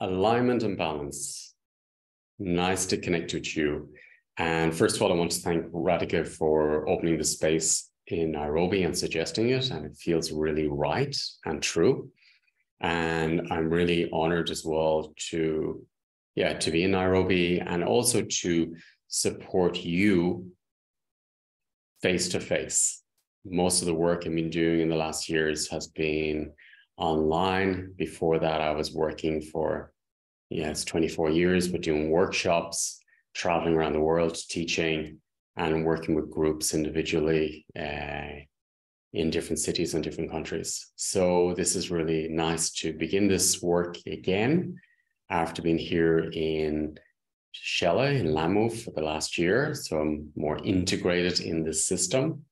Alignment and balance. Nice to connect with you. And first of all, I want to thank Radhika for opening the space in Nairobi and suggesting it. And it feels really right and true. And I'm really honored as well to be in Nairobi and also to support you face to face. Most of the work I've been doing in the last years has been online. Before that, I was working for, it's 24 years, but doing workshops, traveling around the world, teaching and working with groups individually in different cities and different countries. So this is really nice to begin this work again after being here in Shella in Lamu for the last year. So I'm more integrated in this system.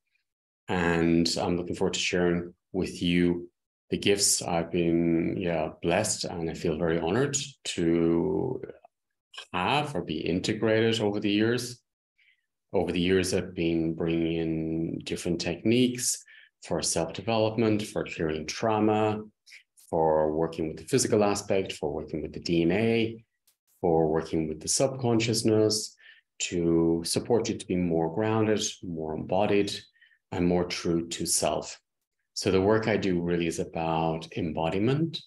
And I'm looking forward to sharing with you the gifts I've been blessed, and I feel very honored to have or be integrated over the years. Over the years, I've been bringing in different techniques for self-development, for clearing trauma, for working with the physical aspect, for working with the DNA, for working with the subconsciousness, to support you to be more grounded, more embodied, and more true to self. So the work I do really is about embodiment,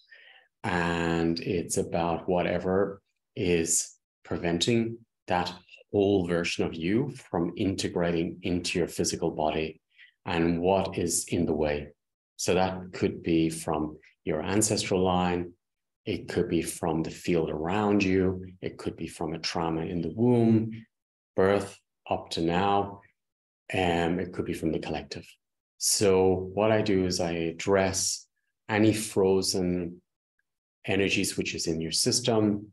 and it's about whatever is preventing that whole version of you from integrating into your physical body and what is in the way. So that could be from your ancestral line. It could be from the field around you. It could be from a trauma in the womb, birth up to now. And it could be from the collective. So what I do is I address any frozen energy switches in your system,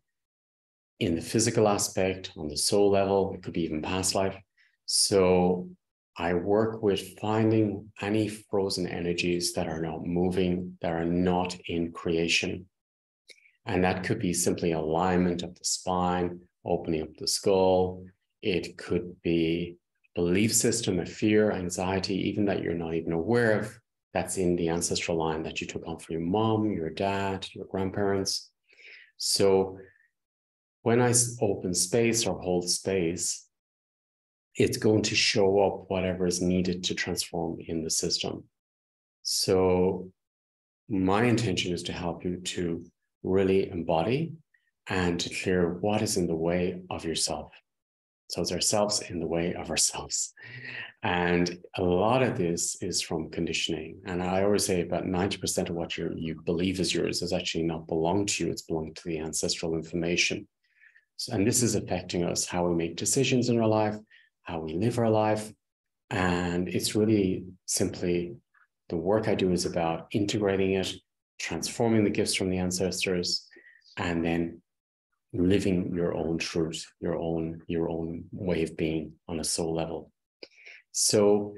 in the physical aspect, on the soul level. It could be even past life. So I work with finding any frozen energies that are not moving, that are not in creation. And that could be simply alignment of the spine, opening up the skull. It could be belief system of fear, anxiety, even that you're not even aware of, that's in the ancestral line that you took on from your mom, your dad, your grandparents. So when I open space or hold space, it's going to show up whatever is needed to transform in the system. So my intention is to help you to really embody and to clear what is in the way of yourself. So it's ourselves in the way of ourselves. And a lot of this is from conditioning. And I always say about 90% of what you believe is yours is actually not belong to you. It's belonged to the ancestral information. So, and this is affecting us, how we make decisions in our life, how we live our life. And it's really simply the work I do is about integrating it, transforming the gifts from the ancestors, and then living your own truth, your own way of being on a soul level. So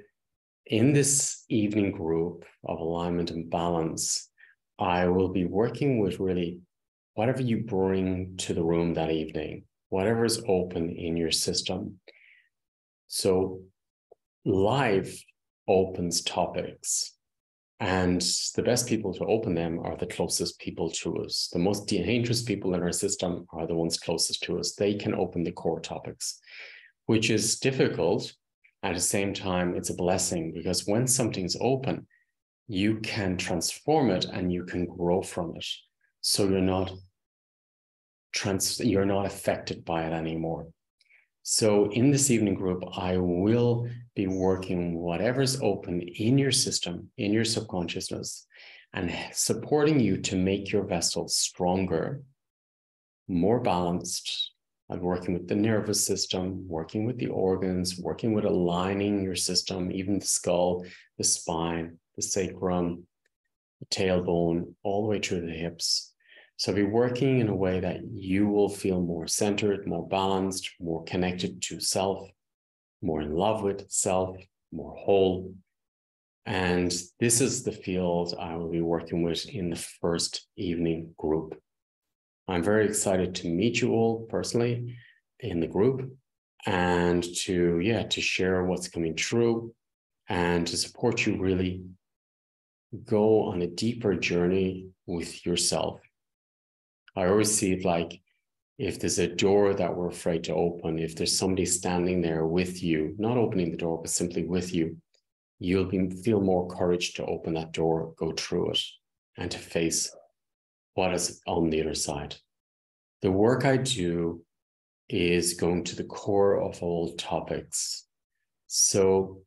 in this evening group of alignment and balance, I will be working with really whatever you bring to the room that evening, whatever is open in your system. So life opens topics, and the best people to open them are the closest people to us. The most dangerous people in our system are the ones closest to us. They can open the core topics, which is difficult. At the same time, it's a blessing, because when something's open, you can transform it and you can grow from it. So you're not affected by it anymore. So in this evening group, I will be working whatever's open in your system, in your subconsciousness, and supporting you to make your vessel stronger, more balanced. I'm working with the nervous system, working with the organs, working with aligning your system, even the skull, the spine, the sacrum, the tailbone, all the way through the hips. So be working in a way that you will feel more centered, more balanced, more connected to self, more in love with self, more whole. And this is the field I will be working with in the first evening group. I'm very excited to meet you all personally in the group and to share what's coming true and to support you really go on a deeper journey with yourself. I always see it like if there's a door that we're afraid to open, if there's somebody standing there with you, not opening the door, but simply with you, you'll feel more courage to open that door, go through it, and to face what is on the other side. The work I do is going to the core of all topics. So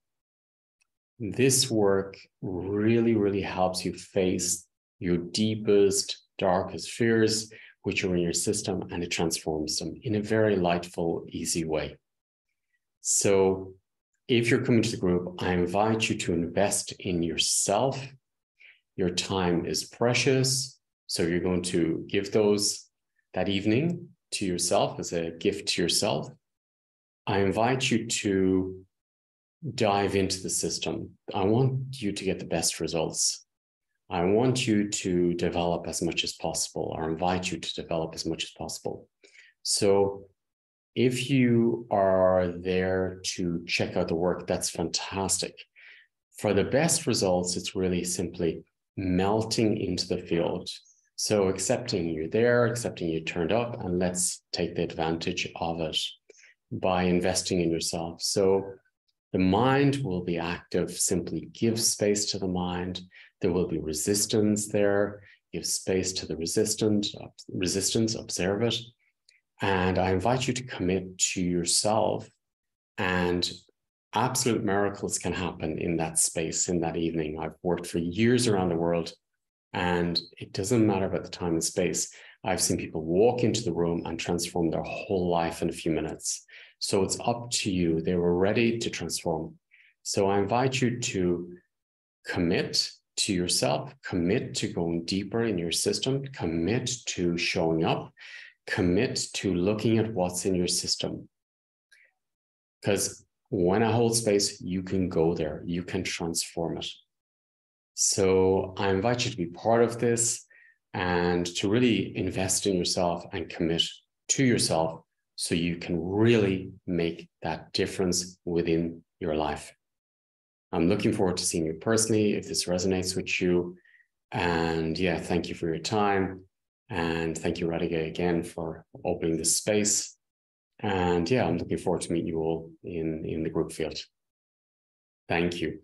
this work really, really helps you face your deepest, darkest fears, which are in your system, and it transforms them in a very lightful, easy way. So if you're coming to the group, I invite you to invest in yourself. Your time is precious, so you're going to give that evening to yourself as a gift to yourself. I invite you to dive into the system. I want you to get the best results. I want you to develop as much as possible, or invite you to develop as much as possible. So if you are there to check out the work, that's fantastic. For the best results, it's really simply melting into the field. So accepting you're there, accepting you turned up, and let's take the advantage of it by investing in yourself. So the mind will be active, simply give space to the mind. There will be resistance there, give space to the resistance, observe it. And I invite you to commit to yourself, and absolute miracles can happen in that space, in that evening. I've worked for years around the world, and it doesn't matter about the time and space. I've seen people walk into the room and transform their whole life in a few minutes. So it's up to you. They were ready to transform. So I invite you to commit to yourself, commit to going deeper in your system, commit to showing up, commit to looking at what's in your system. Because when I hold space, you can go there, you can transform it. So I invite you to be part of this and to really invest in yourself and commit to yourself so you can really make that difference within your life. I'm looking forward to seeing you personally if this resonates with you. And yeah, thank you for your time. And thank you, Radhika, again for opening this space. And yeah, I'm looking forward to meeting you all in the group field. Thank you.